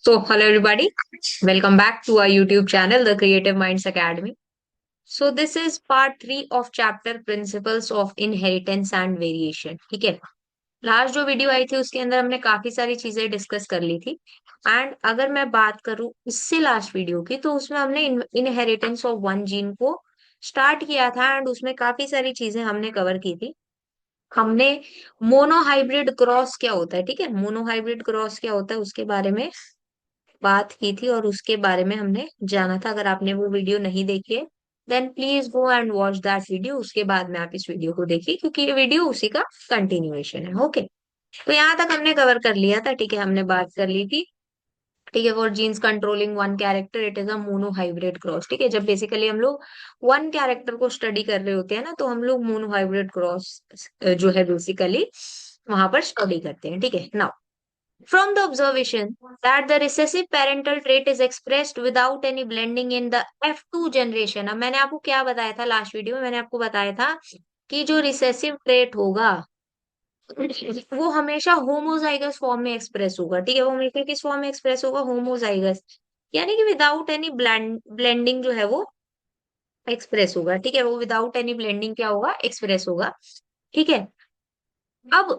So, hello everybody. Welcome back to our YouTube channel, The Creative Minds Academy. So, this is part 3 of chapter Principles of Inheritance and Variation. ठीक है। Last जो video आई थी उसके अंदर हमने काफी सारी चीजें डिस्कस कर ली थी। एंड अगर मैं बात करूं इससे लास्ट वीडियो की, तो उसमें हमने इनहेरिटेंस ऑफ वन जीन को स्टार्ट किया था एंड उसमें काफी सारी चीजें हमने कवर की थी। हमने मोनोहाइब्रिड क्रॉस क्या होता है, ठीक है, मोनोहाइब्रिड क्रॉस क्या होता है उसके बारे में बात की थी और उसके बारे में हमने जाना था। अगर आपने वो वीडियो नहीं देखी है then please go and watch that video, उसके बाद में आप इस वीडियो को देखिए क्योंकि ये वीडियो उसी का कंटिन्यूएशन है। ओके, तो यहाँ तक हमने कवर कर लिया था, ठीक है, हमने बात कर ली थी। ठीक है, for genes controlling one character it is a monohybrid cross. ठीक है, जब बेसिकली हम लोग वन कैरेक्टर को स्टडी कर रहे होते हैं ना, तो हम लोग मोनोहाइब्रिड क्रॉस जो है बेसिकली वहां पर स्टडी करते हैं। ठीक है, now from the observation that the recessive parental trait is expressed without any blending in the F2 generation। अब मैंने आपको क्या बताया था लास्ट वीडियो में, मैंने आपको बताया था कि जो रिसेसिव ट्रेट होगा वो हमेशा होमोजाइगस फॉर्म में एक्सप्रेस होगा। ठीक है, वो हमेशा किस फॉर्म में एक्सप्रेस होगा? होमोजाइगस, यानी कि विदाउट एनी ब्लेंडिंग जो है वो एक्सप्रेस होगा। ठीक है, वो विदाउट एनी ब्लेंडिंग क्या होगा? एक्सप्रेस होगा। ठीक है, अब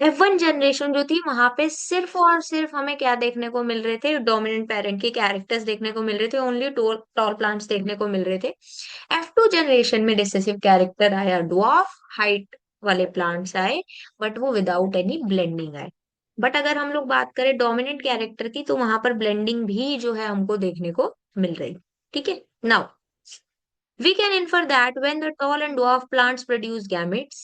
F1 जनरेशन जो थी वहां पे सिर्फ और सिर्फ हमें क्या देखने को मिल रहे थे? डोमिनेंट पेरेंट के कैरेक्टर्स देखने को मिल रहे थे, ओनली टॉल टॉल प्लांट्स देखने को मिल रहे थे। F2 जनरेशन में रिसेसिव कैरेक्टर आया, ड्वार्फ हाइट वाले प्लांट्स आए, बट वो विदाउट एनी ब्लेंडिंग आए। बट अगर हम लोग बात करें डोमिनेंट कैरेक्टर की, तो वहां पर ब्लेंडिंग भी जो है हमको देखने को मिल रही। ठीक है, now we can infer that when the tall and dwarf plants produce gametes,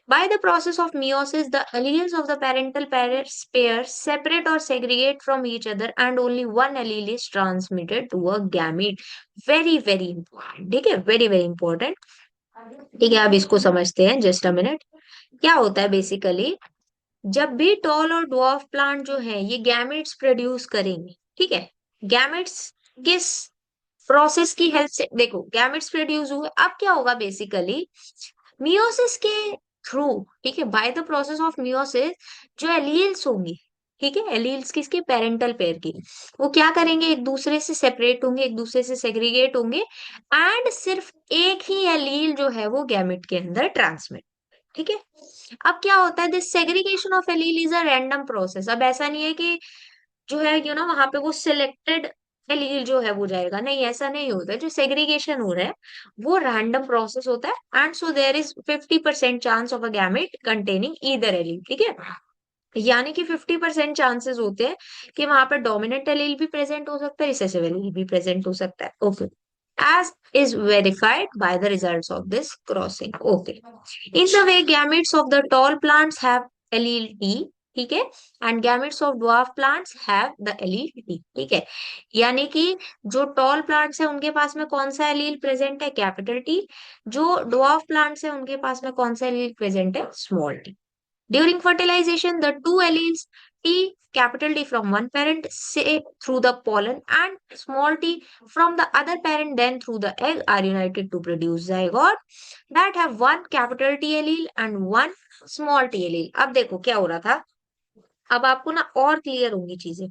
by the process of meiosis, the alleles of the parental pair separate or segregate from each other, and only one allele is transmitted to a gamete. Very, very important. ठीक है, very, very important. ठीक है, अब इसको समझते हैं, just a minute. क्या होता है बेसिकली, जब भी टॉल और ड्वार्फ प्लांट जो है ये गैमेट्स प्रोड्यूस करेंगे, ठीक है, गैमेट्स किस प्रोसेस की हेल्प से? देखो, गैमेट्स प्रोड्यूस हुए, अब क्या होगा बेसिकली, मियोसिस के थ्रू, ठीक है, by the process of meiosis, जो एलील्स होंगे, ठीक है, एलील्स किसके? पेरेंटल पेयर की, वो क्या करेंगे? एक दूसरे से सेपरेट होंगे, एक दूसरे से सेग्रीगेट होंगे, एंड सिर्फ एक ही एलील जो है वो गैमेट के अंदर ट्रांसमिट। ठीक है, अब क्या होता है, this segregation of allele is a random process. अब ऐसा नहीं है कि जो है वहां पे वो सिलेक्टेड एलील जो है वो जाएगा, नहीं, ऐसा नहीं होता है। जो सेग्रीगेशन हो रहा है वो रैंडम प्रोसेस होता है, and so there is 50% chance of a gamete containing either allele. ठीक है, यानी कि 50% चांसेस होते हैं कि वहां पर डोमिनेंट एलील भी प्रेजेंट हो सकता है, रिसेसिव एलील भी प्रेजेंट हो सकता है। Okay, as is verified by the results of this crossing. Okay. In the way, gametes of the tall plants have allele T, ठीक है, and gametes of dwarf plants have the allele T। ठीक है, यानी कि जो tall plants है उनके पास में कौन सा एलील प्रेजेंट है? Capital T. जो ड्वार्फ प्लांट्स है उनके पास में कौन सा एलील प्रेजेंट है? Small T. During fertilization, the two alleles T, capital T from one parent, say through the pollen, and small t from the other parent, then through the egg, are united to produce zygote that have one capital T allele and one small t allele। अब देखो क्या हो रहा था, अब आपको ना और क्लियर होंगी चीजें।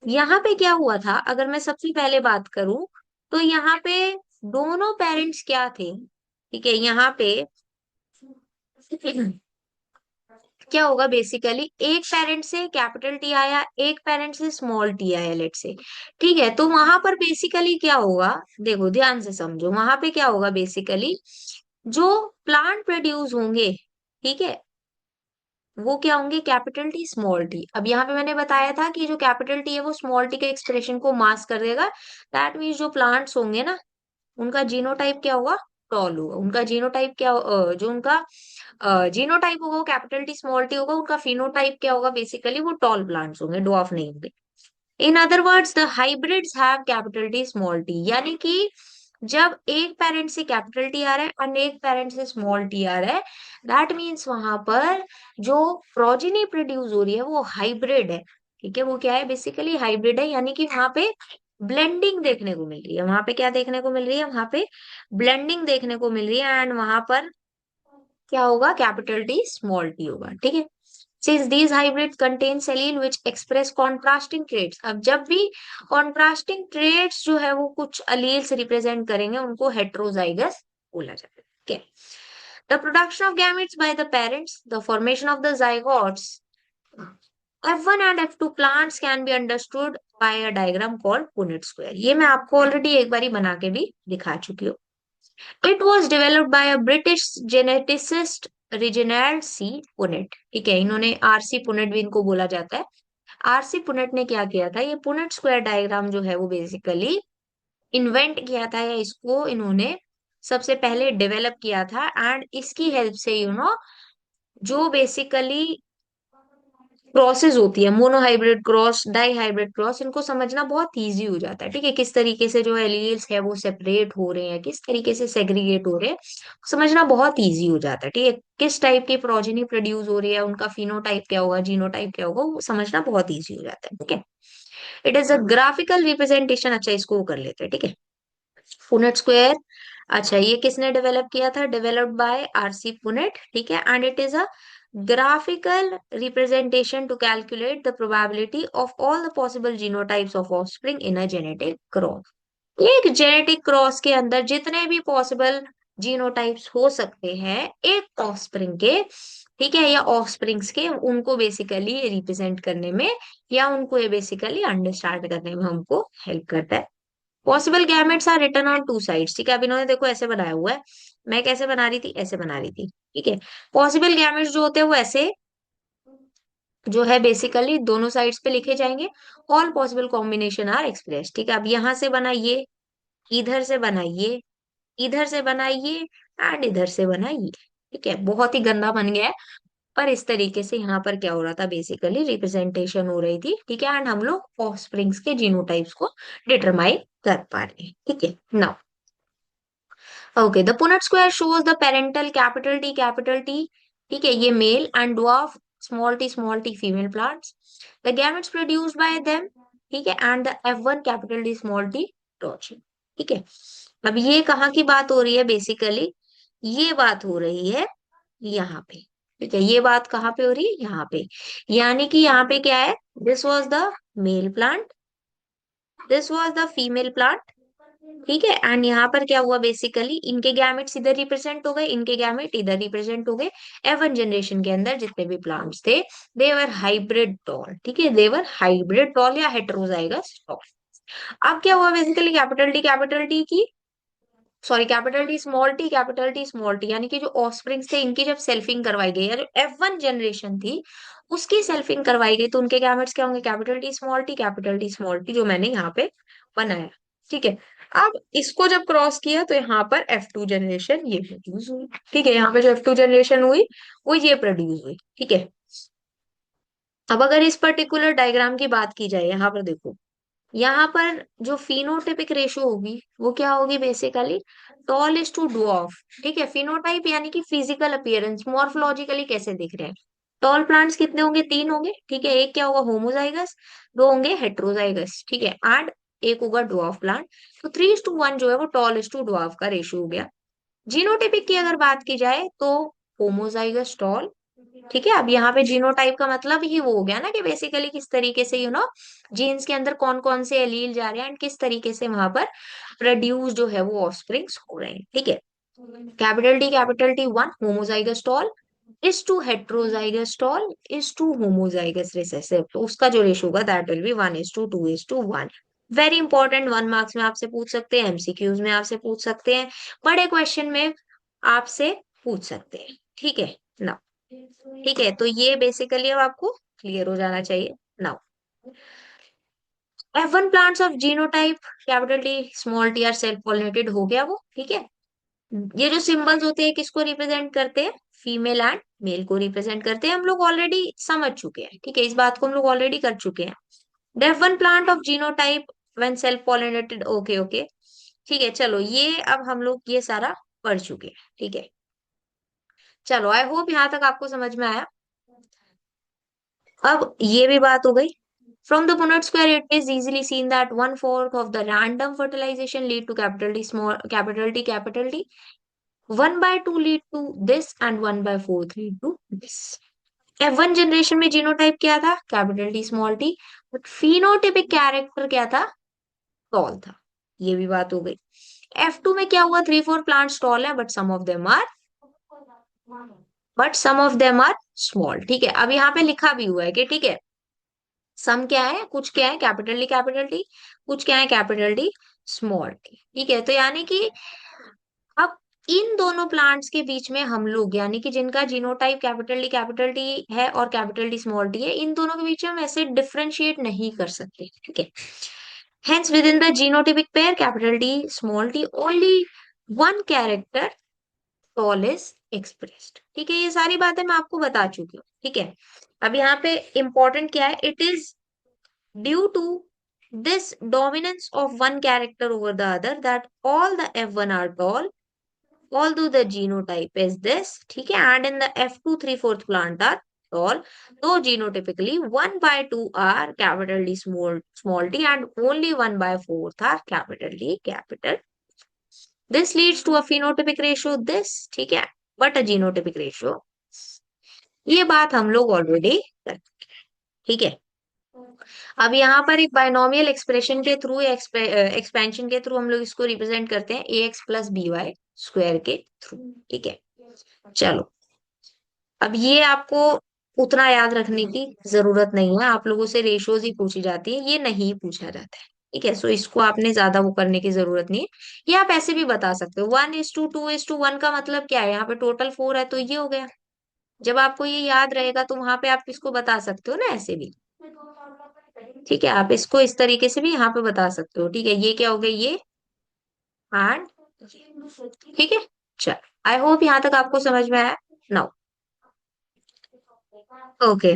यहाँ पे क्या हुआ था, अगर मैं सबसे पहले बात करूं, तो यहाँ पे दोनों पेरेंट्स क्या थे? ठीक है, यहाँ पे क्या होगा बेसिकली, एक पेरेंट से कैपिटल टी आया, एक पेरेंट से स्मॉल टी आया, लेट से। ठीक है, तो वहां पर बेसिकली क्या होगा, देखो ध्यान से समझो, वहां पे क्या होगा बेसिकली, जो प्लांट प्रोड्यूस होंगे, ठीक है, वो क्या होंगे? Capital T small T. अब यहाँ पे मैंने बताया था कि जो कैपिटल टी है वो स्मॉल टी के एक्सप्रेशन को मास्क कर देगा। दैट मीन्स जो प्लांट्स होंगे ना, उनका जीनोटाइप क्या होगा? टॉल होगा। उनका जीनोटाइप क्या जो उनका जीनोटाइप होगा वो कैपिटल टी स्मॉल टी होगा। उनका फिनोटाइप क्या होगा? बेसिकली वो टॉल प्लांट्स होंगे, डॉफ नहीं होंगे। In other words, the hybrids have capital T small T, यानी कि जब एक पेरेंट से कैपिटल टी आ रहा है और एक पेरेंट से स्मॉल टी आ रहा है, दैट मीन्स वहां पर जो प्रोजेनी प्रोड्यूस हो रही है वो हाइब्रिड है। ठीक है, वो क्या है? बेसिकली हाइब्रिड है, यानी कि वहां पे ब्लेंडिंग देखने को मिल रही है। वहां पे क्या देखने को मिल रही है? वहां पे ब्लेंडिंग देखने को मिल रही है, एंड वहां पर क्या होगा? कैपिटल टी स्मॉल टी होगा। ठीक है, Since these hybrids contain allele which express contrasting traits, अब जब भी contrasting traits जो है वो कुछ alleles रिप्रेजेंट करेंगे उनको heterozygous बोला जाता है. Okay. The production of gametes by the parents, the formation of the zygotes, F1 and F2 plants can be understood by a diagram called Punnett square. ये मैं आपको ऑलरेडी एक बारी बना के भी दिखा चुकी हूँ. It was developed by a British geneticist Reginald C. Punnett. ठीक है, इन्होंने आरसी पुनेट भी इनको बोला जाता है. आरसी पुनेट ने क्या किया था, ये पुनेट स्क्वायर डायग्राम जो है वो बेसिकली इन्वेंट किया था, या इसको इन्होंने सबसे पहले डेवलप किया था. एंड इसकी हेल्प से जो बेसिकली क्रॉसेस होती है, monohybrid cross, dihybrid cross, इनको समझना बहुत इजी हो जाता है. ठीक है, किस तरीके से जो एलील्स है वो सेपरेट हो रहे हैं, किस तरीके से सेग्रीगेट हो रहे हैं, समझना बहुत इजी हो जाता है. ठीक है, किस टाइप की प्रोजेनी प्रोड्यूस हो रही है, उनका फिनोटाइप क्या होगा, जीनोटाइप क्या होगा, वो समझना बहुत इजी हो जाता है. ठीक है, it is a graphical representation. अच्छा, इसको वो कर लेते हैं. ठीक है, पुनेट स्क्वायर. अच्छा, ये किसने डेवलप किया था, डेवलप्ड बाय आरसी पुनेट. ठीक है, and it is a graphical representation to calculate the probability of all the possible genotypes of offspring in a genetic cross. एक जेनेटिक क्रॉस के अंदर जितने भी पॉसिबल जीनोटाइप्स हो सकते हैं एक ऑफस्प्रिंग के, ठीक है, या ऑफस्प्रिंग्स के, उनको बेसिकली रिप्रेजेंट करने में या उनको ये बेसिकली अंडरस्टैंड करने में हमको हेल्प करता है. Possible gametes are written on two sides. ठीक है, अब इन्होंने देखो ऐसे बनाया हुआ है, मैं कैसे बना रही थी, ऐसे बना रही थी. ठीक है, पॉसिबल गैमेट्स जो होते हैं वो ऐसे जो है बेसिकली दोनों साइड्स पे लिखे जाएंगे. All possible combination are express. ठीक है, अब यहां से बनाइए, इधर से बनाइए, इधर से बनाइए, एंड इधर से बनाइए. ठीक है, बहुत ही गंदा बन गया है, पर इस तरीके से यहाँ पर क्या हो रहा था, बेसिकली रिप्रेजेंटेशन हो रही थी. ठीक है, एंड हम लोग ऑफस्प्रिंग्स के जीनोटाइप्स को डिटरमाइन कर पा रहे हैं. ठीक है, now okay, the Punnett square shows the parental capital T capital T. ठीक है, ये male and dwarf small T female plants, the gametes produced by them. ठीक है, and the F1 capital T small T dot. ठीक है, अब ये कहाँ की बात हो रही है, बेसिकली ये बात हो रही है यहाँ पे. ठीक है, ये बात कहाँ पे हो रही है, यहाँ पे. यानी कि यहाँ पे क्या है, this was the male plant, this was the female plant. ठीक है, एंड यहाँ पर क्या हुआ, बेसिकली इनके गैमेट्स इधर रिप्रेजेंट हो गए, इनके गैमेट इधर रिप्रेजेंट हो गए. F1 जनरेशन के अंदर जितने भी प्लांट्स थे, दे वर हाइब्रिड टॉल. ठीक है, दे वर हाइब्रिड टॉल या हेटेरोजाइगस टॉल. अब क्या हुआ, बेसिकली कैपिटल टी की, sorry, capital T small T, यानी कि जो ऑफस्प्रिंग्स थे इनकी जब सेल्फिंग करवाई गई, या जो F1 जनरेशन थी उसकी सेल्फिंग करवाई गई, तो उनके गैमेट्स क्या होंगे, कैपिटल टी स्मॉल टी, जो मैंने यहाँ पे बनाया. ठीक है, अब इसको जब क्रॉस किया तो यहाँ पर F2 जनरेशन ये प्रोड्यूस हुई. ठीक है, यहाँ पे जो F2 जनरेशन हुई वो ये प्रोड्यूस हुई. ठीक है, अब अगर इस पर्टिकुलर डायग्राम की बात की जाए, यहाँ पर देखो, यहाँ पर जो फिनोटिपिक रेशो होगी वो क्या होगी, basically tall is to dwarf. ठीक है, फिनोटाइप यानी कि फिजिकल अपीयरेंस, मॉर्फोलॉजिकली कैसे दिख रहे हैं. टॉल प्लांट्स कितने होंगे, 3 होंगे. ठीक है, एक क्या होगा, होमोजाइगस, 2 होंगे हेट्रोजाइगस. ठीक है, एंड एक होगा डॉर्फ प्लांट. तो 3:1 जो है वो टॉल इज टू डॉर्फ का रेशियो हो गया. जीनोटिपिक की अगर बात की जाए तो होमोजाइगस टॉल. ठीक है, अब यहाँ पे जीनोटाइप का मतलब ही वो हो गया ना कि बेसिकली किस तरीके से जीन्स के अंदर कौन कौन से एलील जा रहे हैं एंड किस तरीके से वहां पर प्रोड्यूस जो है वो ऑफस्प्रिंग्स हो रहे हैं. ठीक है, capital T 1 homozygous tall is to heterozygous tall is to homozygous recessive, तो उसका जो रेशियो होगा that will be 1:2:1. Very important, 1 marks में आपसे पूछ सकते हैं, एमसीक्यूज में आपसे पूछ सकते हैं, बड़े क्वेश्चन में आपसे पूछ सकते हैं. ठीक है ना, ठीक है, तो ये बेसिकली अब आपको क्लियर हो जाना चाहिए. Now F1 plants of genotype capital T small T R self pollinated हो गया वो. ठीक है, ये जो सिंबल्स होते हैं किसको रिप्रेजेंट करते हैं, फीमेल एंड मेल को रिप्रेजेंट करते हैं, हम लोग ऑलरेडी समझ चुके हैं. ठीक है, इस बात को हम लोग ऑलरेडी कर चुके हैं. F1 plant of genotype when self pollinated, okay okay. ठीक है, चलो ये अब हम लोग ये सारा पढ़ चुके हैं. ठीक है, चलो आई होप यहाँ तक आपको समझ में आया. अब ये भी बात हो गई. From the Punnett square, it is easily seen that 1/4 of the random fertilization lead to capital T small capital T capital T. 1/2 lead to this and 1/4 lead to this. F1 generation में genotype क्या था? Capital T small T. But phenotypic character क्या था? Toll था। ये भी बात हो गई। F2 में क्या हुआ? 3-4 प्लांट्स टॉल है, but some of them are small. ठीक है, अब यहाँ पे लिखा भी हुआ है कि ठीक है, सम क्या है, कुछ क्या है कैपिटल टी, कुछ क्या है कैपिटल टी स्मॉल टी। ठीक है, तो यानी कि अब इन दोनों प्लांट्स के बीच में हम लोग, यानी कि जिनका जीनोटाइप कैपिटल टी है और कैपिटल टी स्मॉल टी है, इन दोनों के बीच में हम ऐसे डिफरेंशिएट नहीं कर सकते। ठीक है, hence within the genotypic pair capital T small t only one character tall is expressed। ठीक है, ये सारी बातें मैं आपको बता चुकी हूँ। ठीक है, अब यहाँ पे important क्या है? It is due to this dominance of one character over the other that all the F1 are tall although the genotype is this। ठीक है, and in the F2 3/4 plant are tall though genotypically 1/2 are capital D small t and only 1/4 are capital D capital। This leads to a phenotypic ratio this। ठीक है, but a genotypic ratio। ये बात हम लोग already कर। ठीक है, अब यहाँ पर एक बाइनोमियल एक्सप्रेशन के थ्रू, एक्सपेंशन के थ्रू हम लोग इसको रिप्रेजेंट करते हैं ax plus B Y square के थ्रू। ठीक है, चलो, अब ये आपको उतना याद रखने की जरूरत नहीं है, आप लोगों से रेशियोज ही पूछी जाती है, ये नहीं पूछा जाता है। ठीक है, सो इसको आपने ज्यादा वो करने की जरूरत नहीं है। ये आप ऐसे भी बता सकते हो, 1:2:1 का मतलब क्या है? यहाँ पे टोटल 4 है तो ये हो गया। जब आपको ये याद रहेगा तो वहां पे आप इसको बता सकते हो ना, ऐसे भी। ठीक है, आप इसको इस तरीके से भी यहाँ पे बता सकते हो। ठीक है, ये क्या हो गया? ये एंड। ठीक है, चल, आई होप यहाँ तक आपको समझ में आया। Now, okay.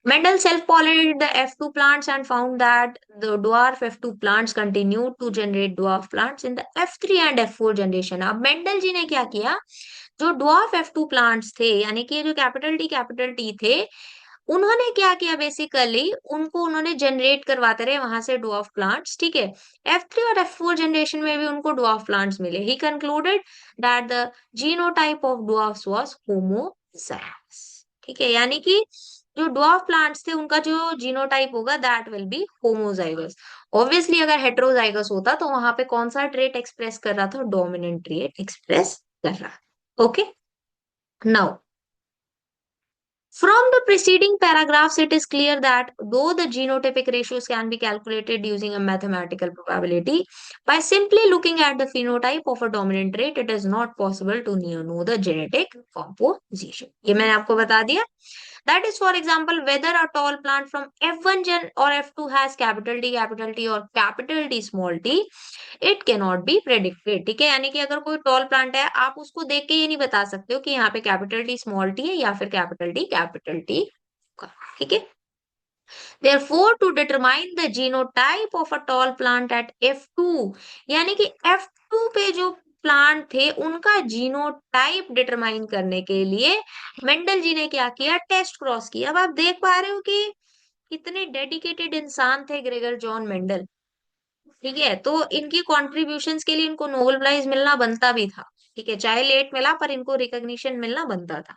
Mendel self-pollinated the F2 plants and found that the dwarf F2 plants continued to generate dwarf plants in the F3 and F4 generation। अब मेंडल जी ने क्या किया? जो dwarf F2 plants थे, यानी कि जो कैपिटल टी थे, उन्होंने क्या किया? बेसिकली उनको उन्होंने जनरेट करवाते रहे वहां से डुआफ प्लांट्स। ठीक है, F3 और F4 जनरेशन में भी उनको डुआफ प्लांट्स मिले। He concluded that the genotype of dwarfs was homozygous. ठीक है, यानी कि जो डुआफ प्लांट्स थे उनका जो जीनोटाइप होगा that will B homozygous. Obviously अगर हेटेरोजाइगस होता तो वहां पे कौन सा ट्रेट एक्सप्रेस कर रहा था? डोमिनेंट ट्रेट एक्सप्रेस कर रहा। Okay, now from the preceding paragraphs, it is clear that though the genotypic ratios can be calculated using a mathematical probability, by simply looking at the phenotype of a dominant trait, it is not possible to know the genetic composition। ये मैंने आपको बता दिया। That is, for example, whether a tall plant from F1 gen or F2 has capital T or capital T small t, it cannot be predicted. ठीक है, यानी कि अगर कोई टॉल प्लांट है, आप उसको देख के ये नहीं बता सकते हो कि यहाँ पे कैपिटल टी स्मॉल टी है या फिर कैपिटल टी का। ठीक है, therefore to determine the genotype of a tall plant at F2, यानी कि F2 पे जो प्लांट थे उनका जीनोटाइप डिटरमाइन करने के लिए मेंडल जी ने क्या किया? टेस्ट क्रॉस किया। अब आप देख पा रहे हो कि कितने डेडिकेटेड इंसान थे ग्रेगर जॉन मेंडल। ठीक है, तो इनकी कॉन्ट्रीब्यूशंस के लिए इनको नोबेल प्राइज मिलना बनता भी था। ठीक है, चाहे लेट मिला पर इनको रिकॉग्निशन मिलना बनता था।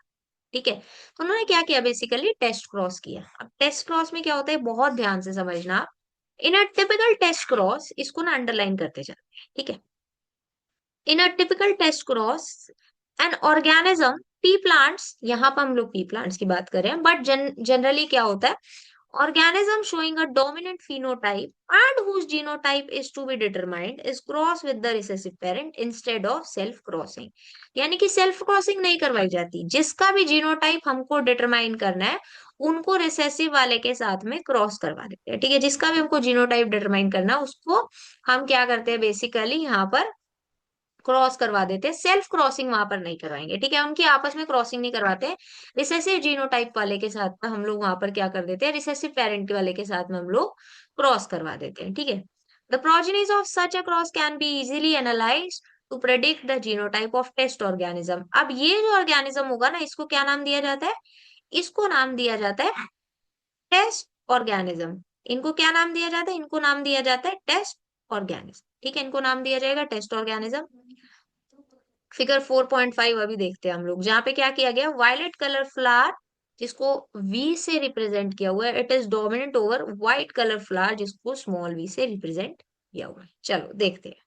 ठीक है, तो उन्होंने क्या किया? बेसिकली टेस्ट क्रॉस किया। अब टेस्ट क्रॉस में क्या होता है, बहुत ध्यान से समझना। In a typical test cross, इसको ना अंडरलाइन करते जाते हैं। ठीक है, in a typical test cross an organism pea plants, यहाँ पर हम लोग पी प्लांट्स की बात कर रहे हैं, बट जनरली क्या होता है? Organism showing a dominant phenotype and whose genotype is to be determined is crossed with the recessive parent instead of self crossing। यानी कि सेल्फ क्रॉसिंग नहीं करवाई जाती, जिसका भी जीनोटाइप हमको डिटरमाइन करना है उनको रिसेसिव वाले के साथ में क्रॉस करवा देते हैं। ठीक है, जिसका भी हमको जीनोटाइप डिटरमाइन करना है उसको हम क्या करते हैं? बेसिकली यहाँ पर क्रॉस करवा देते हैं। सेल्फ क्रॉसिंग वहां पर नहीं करवाएंगे। ठीक है, उनकी आपस में क्रॉसिंग नहीं करवाते हैं। रिसेसिव जीनोटाइप वाले के साथ में हम लोग वहां पर क्या कर देते हैं? रिसेसिव पेरेंट वाले के साथ में हम लोग क्रॉस करवा देते हैं। ठीक है, the progenies of such a cross can be easily analyse to predict the genotype of test organism. अब ये जो ऑर्गेनिज्म होगा ना, इसको क्या नाम दिया जाता है? इसको नाम दिया जाता है टेस्ट ऑर्गेनिज्म। इनको क्या नाम दिया जाता है? इनको नाम दिया जाता है टेस्ट ऑर्गेनिज्म। ठीक है, इनको नाम दिया जाएगा टेस्ट ऑर्गेनिज्म। फिगर 4.5 अभी देखते हैं हम लोग, जहां पे क्या किया गया? वायलेट कलर फ्लावर जिसको वी से रिप्रेजेंट किया हुआ है, it is dominant over white colour flower जिसको स्मॉल वी से रिप्रेजेंट किया हुआ है। चलो देखते हैं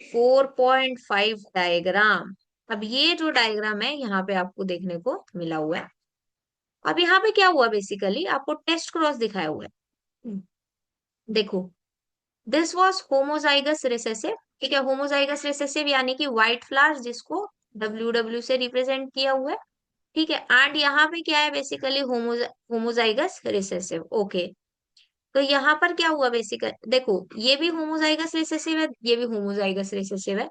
4.5 डायग्राम। अब ये जो डायग्राम है यहाँ पे आपको देखने को मिला हुआ है। अब यहाँ पे क्या हुआ, बेसिकली आपको टेस्ट क्रॉस दिखाया हुआ है। देखो, दिस वॉज होमोजाइगस रिसेसिव। ठीक है, होमोजाइगस रिसेसिव यानी कि व्हाइट फ्लावर्स जिसको डब्ल्यू से रिप्रेजेंट किया हुआ है। ठीक है, एंड यहाँ पे क्या है, बेसिकली होमोजाइगस रिसेसिव। ओके, तो यहाँ पर क्या हुआ, बेसिकली देखो ये भी होमोजाइगस रिसेसिव है, ये भी होमोजाइगस रिसेसिव है।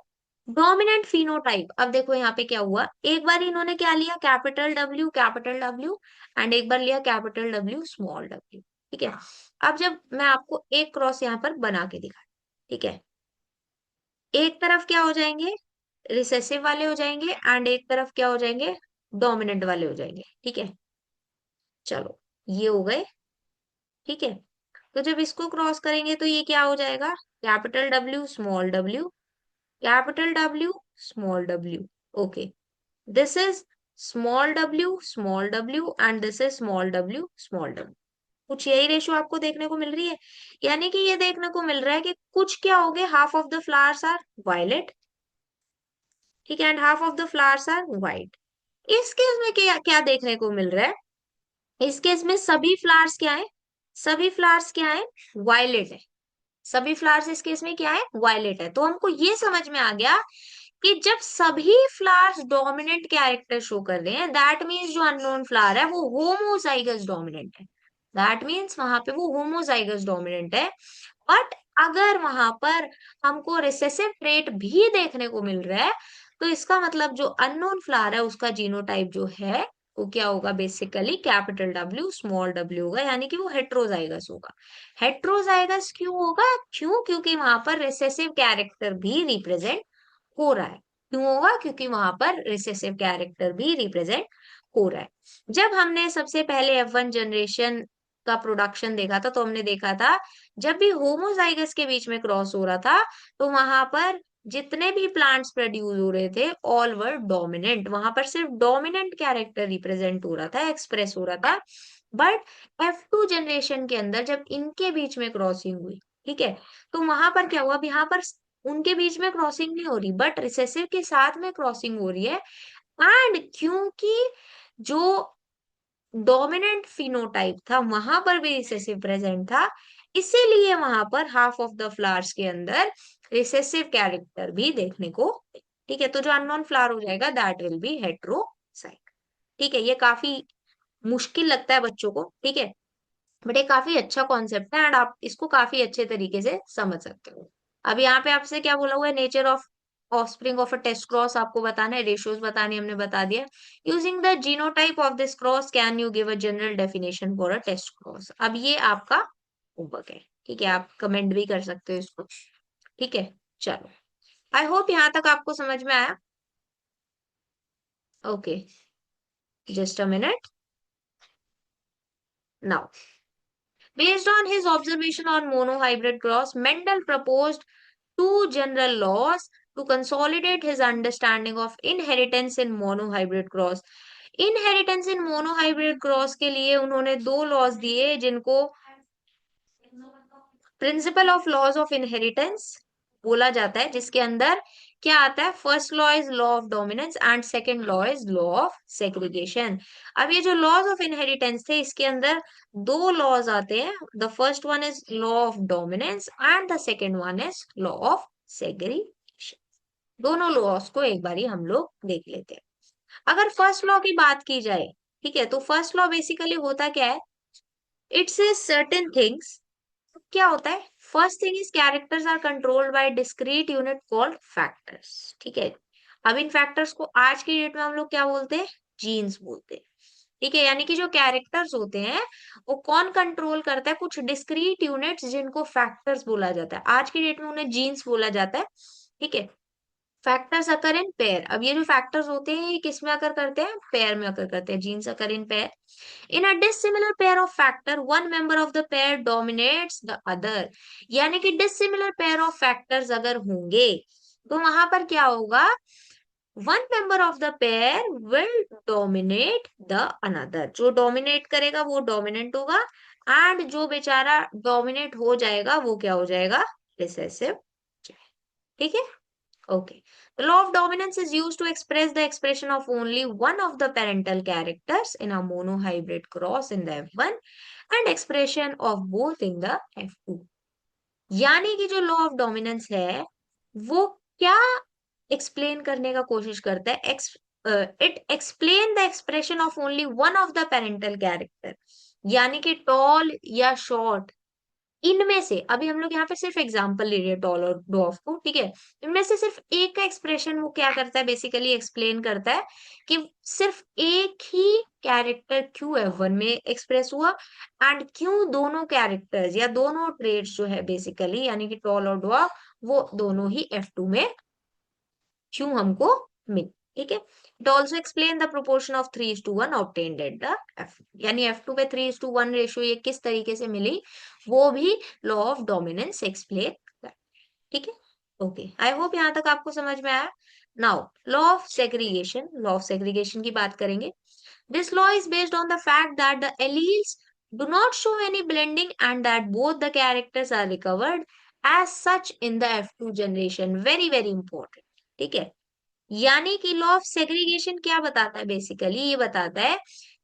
डोमिनेंट फिनोटाइप, अब देखो यहाँ पे क्या हुआ, एक बार इन्होंने क्या लिया, कैपिटल डब्ल्यू एंड एक बार लिया कैपिटल डब्ल्यू स्मॉल डब्ल्यू। ठीक है, अब जब मैं आपको एक क्रॉस यहाँ पर बना के दिखा, ठीक है, एक तरफ क्या हो जाएंगे, रिसेसिव वाले हो जाएंगे एंड एक तरफ क्या हो जाएंगे, डोमिनेंट वाले हो जाएंगे। ठीक है, चलो ये हो गए। ठीक है, तो जब इसको क्रॉस करेंगे तो ये क्या हो जाएगा, capital W small W, capital W small W. Okay, this is small W and this is small W. कुछ यही रेशो आपको देखने को मिल रही है, यानी कि ये देखने को मिल रहा है कि कुछ क्या हो गए, half of the flowers are violet, ठीक है, and half of the flowers are white. इस केस में क्या क्या देखने को मिल रहा है, इस केस में सभी फ्लावर्स क्या है, सभी फ्लावर्स क्या है, वायलेट है। सभी फ्लावर्स इस केस में क्या है, वायलेट है। तो हमको ये समझ में आ गया कि जब सभी फ्लावर्स डोमिनेंट कैरेक्टर शो कर रहे हैं, दैट मीन्स जो अननोन फ्लावर है वो होमोजाइगस डोमिनेंट है। दैट मीन्स वहां पे वो होमोजाइगस डोमिनेंट है। बट अगर वहां पर हमको रिसेसिव ट्रेट भी देखने को मिल रहा है, तो इसका मतलब जो अननोन फ्लावर है उसका जीनोटाइप जो है वो क्या होगा, basically capital W small W होगा, यानी कि वो हेट्रोजाइगस होगा। हेट्रोजाइगस क्यों होगा, क्योंकि वहां पर रिसेसिव कैरेक्टर भी रिप्रेजेंट हो रहा है। क्यों होगा, क्योंकि वहां पर रिसेसिव कैरेक्टर भी रिप्रेजेंट हो रहा है। जब हमने सबसे पहले F1 जनरेशन का प्रोडक्शन देखा था, तो हमने देखा था जब भी होमोजाइगस के बीच में क्रॉस हो रहा था, तो वहां पर जितने भी प्लांट्स प्रोड्यूस हो रहे थे ऑल वर डोमिनेंट, वहां पर सिर्फ डोमिनेंट कैरेक्टर रिप्रेजेंट हो रहा था, एक्सप्रेस हो रहा था। बट F2 जनरेशन के अंदर जब इनके बीच में क्रॉसिंग हुई, ठीक है, तो वहां पर क्या हुआ, अब यहाँ पर उनके बीच में क्रॉसिंग नहीं हो रही, बट रिसेसिव के साथ में क्रॉसिंग हो रही है। एंड क्योंकि जो डोमिनेंट फिनोटाइप था वहां पर भी रिसेसिव प्रेजेंट था, इसीलिए वहां पर हाफ ऑफ द फ्लावर्स के अंदर रिसेसिव कैरेक्टर भी देखने को। ठीक है, तो जो अननोन फ्लावर हो जाएगा दैट विल बी हेट्रोसाइट। ठीक है, ये काफी मुश्किल लगता है बच्चों को, ठीक है, बट ये काफी अच्छा कॉन्सेप्ट है एंड आप इसको काफी अच्छे तरीके से समझ सकते हो। अब यहाँ पे आपसे क्या बोला हुआ है, nature of offspring of a test cross आपको बताना है, रेशियोज बतानी हमने बता दिया। Using the genotype of this cross can you give a general definition for a test cross. अब ये आपका होमवर्क है, ठीक है, आप कमेंट भी कर सकते हो इसको। ठीक है, चलो, आई होप यहाँ तक आपको समझ में आया। Okay, just a minute now. Based on his observation on monohybrid cross, Mendel proposed two general laws to consolidate his understanding of inheritance in monohybrid cross. Inheritance in monohybrid cross के लिए उन्होंने दो लॉज दिए जिनको principle of laws of inheritance बोला जाता है, जिसके अंदर क्या आता है, first law is law of dominance and second law is law of segregation. अब ये जो लॉज ऑफ इनहेरिटेंस थे इसके अंदर दो लॉज आते हैं, the first one is law of dominance and the second one is law of segregation. दोनों लॉज को एक बारी हम लोग देख लेते हैं। अगर फर्स्ट लॉ की बात की जाए, ठीक है, तो फर्स्ट लॉ बेसिकली होता क्या है, इट्स इज सर्टेन थिंग्स। क्या होता है, first thing is characters are controlled by discrete unit called factors. ठीक है, अब इन फैक्टर्स को आज की डेट में हम लोग क्या बोलते हैं, जीन्स बोलते हैं। ठीक है, यानी कि जो कैरेक्टर्स होते हैं वो कौन कंट्रोल करता है, कुछ डिस्क्रीट यूनिट्स जिनको फैक्टर्स बोला जाता है, आज की डेट में उन्हें जीन्स बोला जाता है। ठीक है, फैक्टर्स अकर इन पेयर। अब ये जो फैक्टर्स होते हैं ये किस में अकर करते हैं, पेयर में अकर करते हैं, genes occur in pair. In a dissimilar pair of factor, one member of the pair dominates the other. यानी कि dissimilar pair of factors अगर होंगे तो वहां पर क्या होगा, one member of the pair will dominate the another, जो डोमिनेट करेगा वो डोमिनेंट होगा, एंड जो बेचारा डोमिनेट हो जाएगा वो क्या हो जाएगा, रिसेसिव। ठीक है, okay. The law of dominance is used to express the expression of only one of the parental characters in a monohybrid cross in the F1 and expression of both in the F2. यानी कि जो law of dominance है वो क्या explain करने का कोशिश करता है, it explain the expression of only one of the parental character, यानी कि टॉल या शॉर्ट, इनमें से अभी हम लोग यहाँ पे सिर्फ एग्जांपल ले रहे हैं टॉल और डॉफ को, ठीक है, इनमें से सिर्फ एक का एक्सप्रेशन वो क्या करता है, बेसिकली एक्सप्लेन करता है कि सिर्फ एक ही कैरेक्टर क्यों F1 में एक्सप्रेस हुआ, एंड क्यों दोनों कैरेक्टर्स या दोनों ट्रेड्स जो है बेसिकली यानी कि टॉल और डॉफ वो दोनों ही F2 में क्यों हमको मिले। ठीक है, it also explain the proportion of 3:1 obtained at the F, यानी F2 पे 3:1 रेशियो ये किस तरीके से मिली वो भी लॉ ऑफ डोमिनेंस एक्सप्लेन करता है। ठीक है, ओके, आई होप यहाँ तक आपको समझ में आया। Now law of segregation, law of segregation की बात करेंगे। This law is based on the fact that the alleles do not show any blending and that both the characters are recovered as such in the F2 generation, very very important. ठीक है, यानी कि law of segregation क्या बताता है, basically ये बताता है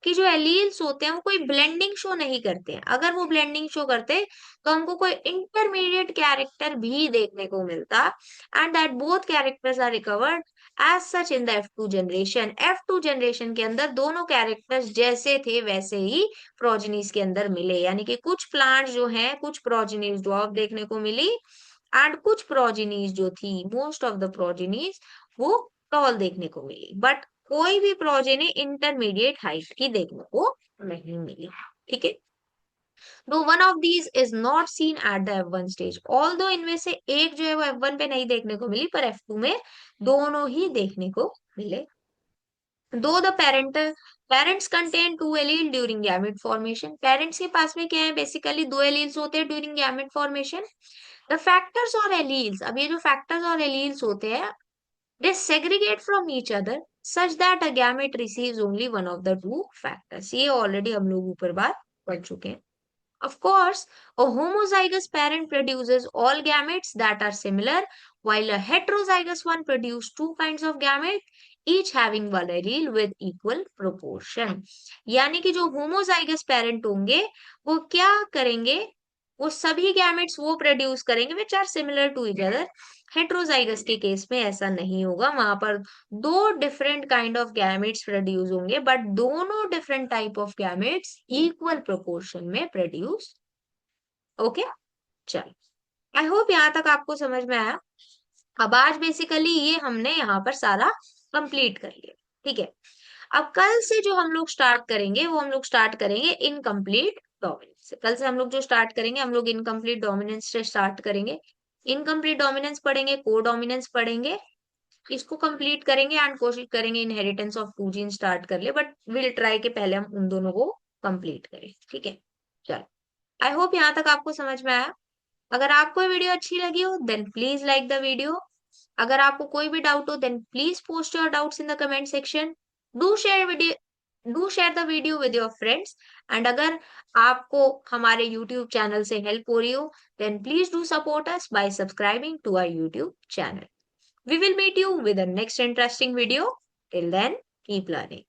कि जो एलील्स होते हैं वो कोई ब्लेंडिंग शो नहीं करते हैं, अगर वो ब्लेंडिंग शो करते तो हमको कोई इंटरमीडिएट कैरेक्टर भी देखने को मिलता, and that both characters are recovered as such in the F2 generation. F2 generation के अंदर दोनों कैरेक्टर्स जैसे थे वैसे ही प्रोजेनीज के अंदर मिले, यानी कि कुछ प्लांट जो हैं कुछ प्रोजेनीज ड्वार्फ देखने को मिली, एंड कुछ प्रोजेनीज जो थी मोस्ट ऑफ द प्रोजेनीज वो टॉल देखने को मिली, बट कोई भी प्रोजेनी इंटरमीडिएट हाइट की देखने को नहीं मिली। ठीक है, दो one of these is not seen at the F1 stage, all दो इनमें से एक जो है वो F1 पे नहीं देखने को मिली पर F2 में दोनों ही देखने को मिले। दो the parents contain two allele during gamete formation, parents के पास में क्या है, बेसिकली दो एलील्स होते हैं during gamete formation. The factors और एलील्स, अब ये जो फैक्टर्स और एलील्स होते हैं they segregate from each other such that a gamete receives only one of the two factors, ये ऑलरेडी हम लोग ऊपर बात पढ़ चुके हैं। Of course, a homozygous parent produces all gametes that are similar, while a heterozygous one produces two kinds of gametes, each having one allele with equal proportion. यानी कि जो homozygous parent होंगे वो क्या करेंगे, वो सभी गैमेट्स वो प्रोड्यूस करेंगे which are similar to each other. Heterozygous के केस में ऐसा नहीं होगा, वहां पर दो different kind of gametes produce होंगे बट दोनों different type of gametes equal proportion में प्रोड्यूस। ओके, चल, आई होप यहाँ तक आपको समझ में आया। अब आज बेसिकली ये हमने यहाँ पर सारा कंप्लीट कर लिया। ठीक है, अब कल से जो हम लोग स्टार्ट करेंगे वो हम लोग स्टार्ट करेंगे इनकम्प्लीट डोमिनेंस से। कल से हम लोग जो स्टार्ट करेंगे हम लोग इनकम्प्लीट डोमिनेंस से स्टार्ट करेंगे। इनकम्प्लीट डोमिनेंस पढ़ेंगे, को डोमिनेंस पढ़ेंगे, इसको कंप्लीट करेंगे एंड कोशिश करेंगे inheritance of two gene start कर ले, बट विल ट्राई के पहले हम उन दोनों को कंप्लीट करें। ठीक है, चलो, आई होप यहाँ तक आपको समझ में आया। अगर आपको ये वीडियो अच्छी लगी हो then please like the video. अगर आपको कोई भी डाउट हो then please post your doubts in the comment section. Do share video, do share the video with your friends, and अगर आपको हमारे यूट्यूब चैनल से हेल्प हो रही हो then please do support us by subscribing to our YouTube channel. We will meet you with the next interesting video. Till then, keep learning.